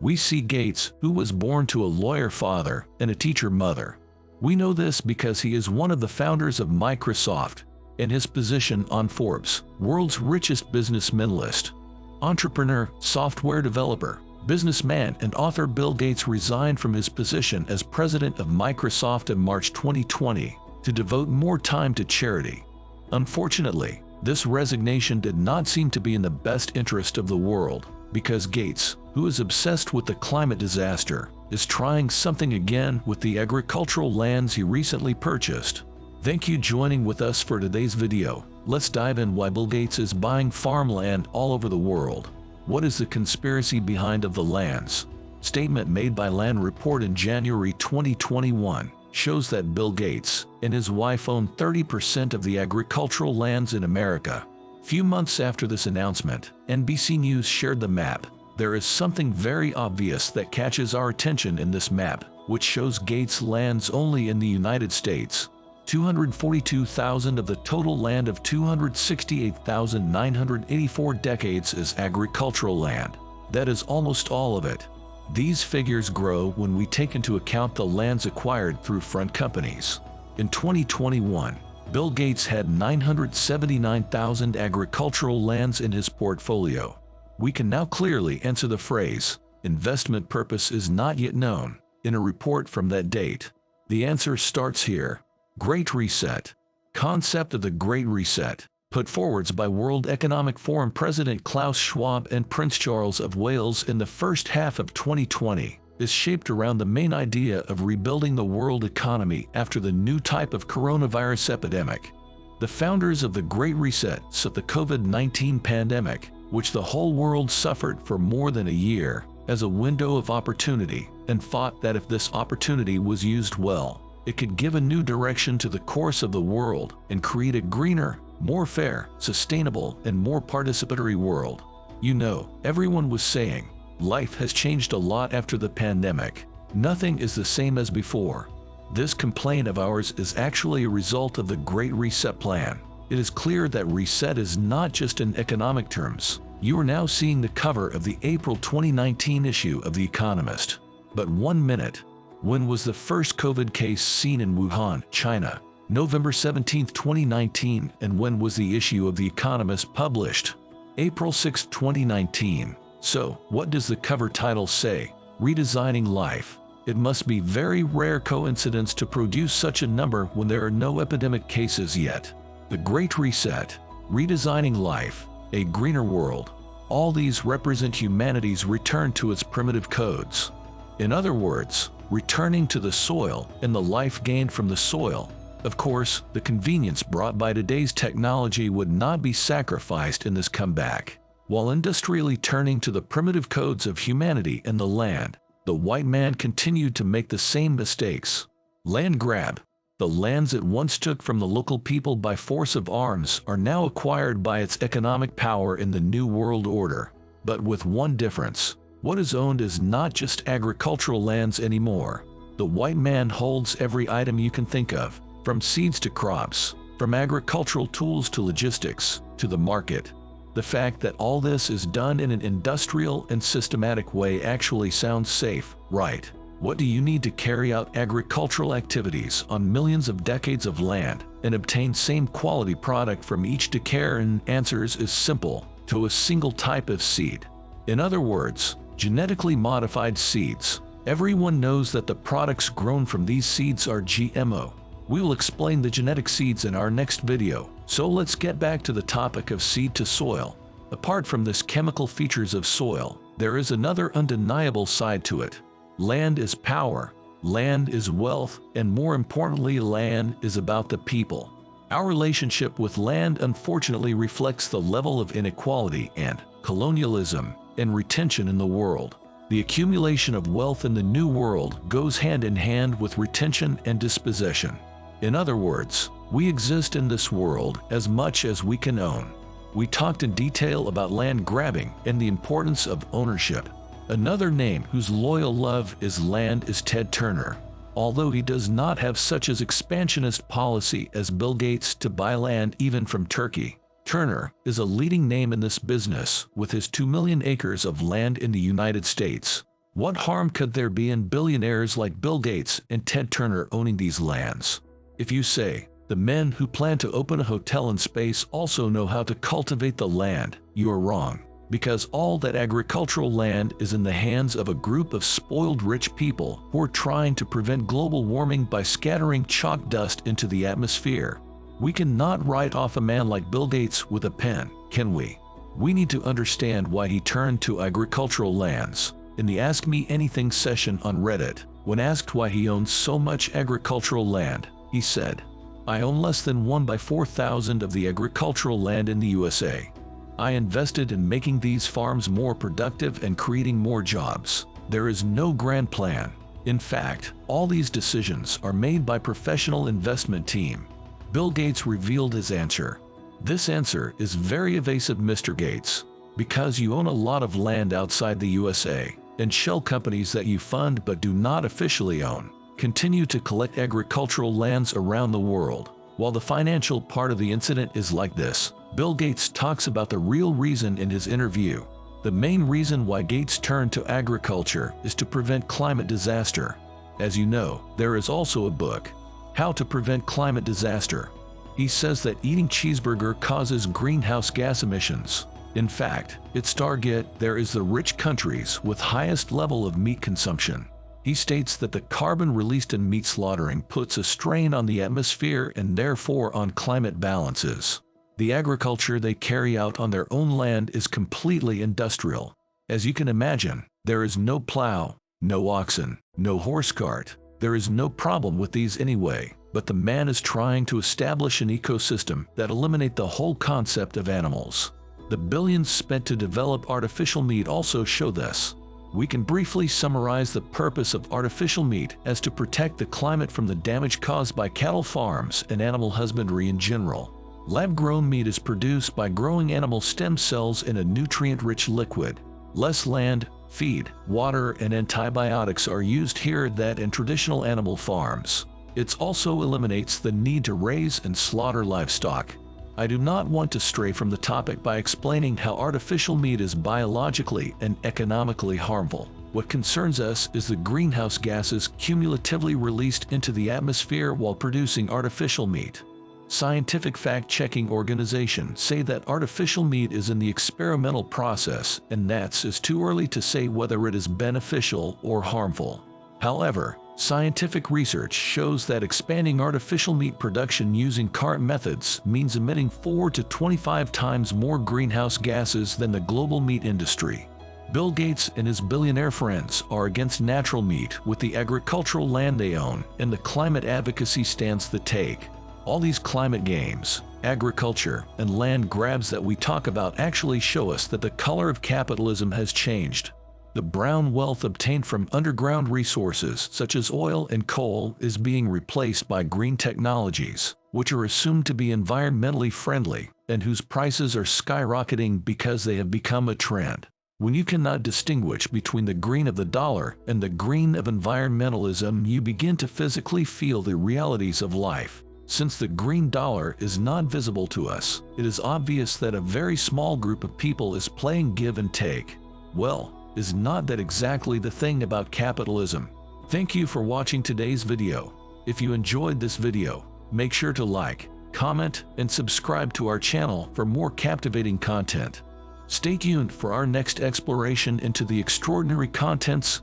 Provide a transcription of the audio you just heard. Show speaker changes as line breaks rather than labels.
We see Gates, who was born to a lawyer father and a teacher mother. We know this because he is one of the founders of Microsoft, and his position on Forbes' World's Richest Businessmen list. Entrepreneur, software developer, businessman, and author Bill Gates resigned from his position as president of Microsoft in March 2020 to devote more time to charity. Unfortunately, this resignation did not seem to be in the best interest of the world, because Gates, who is obsessed with the climate disaster, is trying something again with the agricultural lands he recently purchased. Thank you for joining with us for today's video. Let's dive in why Bill Gates is buying farmland all over the world. What is the conspiracy behind of the lands? Statement made by Land Report in January 2021 shows that Bill Gates and his wife own 30% of the agricultural lands in America. Few months after this announcement, NBC News shared the map. There is something very obvious that catches our attention in this map, which shows Gates' lands only in the United States. 242,000 of the total land of 268,984 decades is agricultural land. That is almost all of it. These figures grow when we take into account the lands acquired through front companies. In 2021, Bill Gates had 979,000 agricultural lands in his portfolio. We can now clearly answer the phrase, investment purpose is not yet known, in a report from that date. The answer starts here. Great Reset. Concept of the Great Reset, put forwards by World Economic Forum President Klaus Schwab and Prince Charles of Wales in the first half of 2020, is shaped around the main idea of rebuilding the world economy after the new type of coronavirus epidemic. The founders of the Great Reset saw the COVID-19 pandemic, which the whole world suffered for more than a year, as a window of opportunity, and thought that if this opportunity was used well, it could give a new direction to the course of the world and create a greener, more fair, sustainable, and more participatory world. You know, everyone was saying, life has changed a lot after the pandemic. Nothing is the same as before. This complaint of ours is actually a result of the Great Reset plan. It is clear that reset is not just in economic terms. You are now seeing the cover of the April 2019 issue of The Economist. But 1 minute. When was the first COVID case seen in Wuhan, China? November 17, 2019. And when was the issue of The Economist published? April 6, 2019. So, what does the cover title say? Redesigning life. It must be very rare coincidence to produce such a number when there are no epidemic cases yet. The Great Reset. Redesigning life. A greener world. All these represent humanity's return to its primitive codes. In other words, returning to the soil and the life gained from the soil. Of course, the convenience brought by today's technology would not be sacrificed in this comeback. While industrially turning to the primitive codes of humanity and the land, the white man continued to make the same mistakes. Land grab. The lands it once took from the local people by force of arms are now acquired by its economic power in the New World Order. But with one difference. What is owned is not just agricultural lands anymore. The white man holds every item you can think of, from seeds to crops, from agricultural tools to logistics, to the market. The fact that all this is done in an industrial and systematic way actually sounds safe, right? What do you need to carry out agricultural activities on millions of decades of land and obtain same quality product from each decade? And answers is simple, to a single type of seed. In other words, genetically modified seeds. Everyone knows that the products grown from these seeds are GMO. We will explain the genetic seeds in our next video, so let's get back to the topic of seed to soil. Apart from this chemical features of soil, there is another undeniable side to it. Land is power, land is wealth, and more importantly, land is about the people. Our relationship with land unfortunately reflects the level of inequality and colonialism and retention in the world. The accumulation of wealth in the New World goes hand in hand with retention and dispossession. In other words, we exist in this world as much as we can own. We talked in detail about land grabbing and the importance of ownership. Another name whose loyal love is land is Ted Turner. Although he does not have such an expansionist policy as Bill Gates to buy land even from Turkey, Turner is a leading name in this business with his 2 million acres of land in the United States. What harm could there be in billionaires like Bill Gates and Ted Turner owning these lands? If you say, the men who plan to open a hotel in space also know how to cultivate the land, you are wrong. Because all that agricultural land is in the hands of a group of spoiled rich people who are trying to prevent global warming by scattering chalk dust into the atmosphere. We cannot write off a man like Bill Gates with a pen, can we? We need to understand why he turned to agricultural lands. In the Ask Me Anything session on Reddit, when asked why he owns so much agricultural land, he said, "I own less than 1/4,000 of the agricultural land in the USA. I invested in making these farms more productive and creating more jobs. There is no grand plan. In fact, all these decisions are made by professional investment team." Bill Gates revealed his answer. This answer is very evasive, Mr. Gates, because you own a lot of land outside the USA, and shell companies that you fund but do not officially own continue to collect agricultural lands around the world. While the financial part of the incident is like this, Bill Gates talks about the real reason in his interview. The main reason why Gates turned to agriculture is to prevent climate disaster. As you know, there is also a book, How to Prevent Climate Disaster. He says that eating cheeseburger causes greenhouse gas emissions. In fact, its target there is the rich countries with highest level of meat consumption. He states that the carbon released in meat slaughtering puts a strain on the atmosphere and therefore on climate balances. The agriculture they carry out on their own land is completely industrial. As you can imagine, there is no plow, no oxen, no horse cart. There is no problem with these anyway, but the man is trying to establish an ecosystem that eliminates the whole concept of animals. The billions spent to develop artificial meat also show this. We can briefly summarize the purpose of artificial meat as to protect the climate from the damage caused by cattle farms and animal husbandry in general. Lab-grown meat is produced by growing animal stem cells in a nutrient-rich liquid. Less land, feed, water, and antibiotics are used here than in traditional animal farms. It also eliminates the need to raise and slaughter livestock. I do not want to stray from the topic by explaining how artificial meat is biologically and economically harmful. What concerns us is the greenhouse gases cumulatively released into the atmosphere while producing artificial meat. Scientific fact-checking organizations say that artificial meat is in the experimental process, and that it's too early to say whether it is beneficial or harmful. However, scientific research shows that expanding artificial meat production using current methods means emitting 4 to 25 times more greenhouse gases than the global meat industry. Bill Gates and his billionaire friends are against natural meat with the agricultural land they own, and the climate advocacy stance they take. All these climate games, agriculture, and land grabs that we talk about actually show us that the color of capitalism has changed. The brown wealth obtained from underground resources such as oil and coal is being replaced by green technologies, which are assumed to be environmentally friendly and whose prices are skyrocketing because they have become a trend. When you cannot distinguish between the green of the dollar and the green of environmentalism, you begin to physically feel the realities of life. Since the green dollar is not visible to us, it is obvious that a very small group of people is playing give and take. Well, is not that exactly the thing about capitalism? Thank you for watching today's video. If you enjoyed this video, make sure to like, comment, and subscribe to our channel for more captivating content. Stay tuned for our next exploration into the extraordinary contents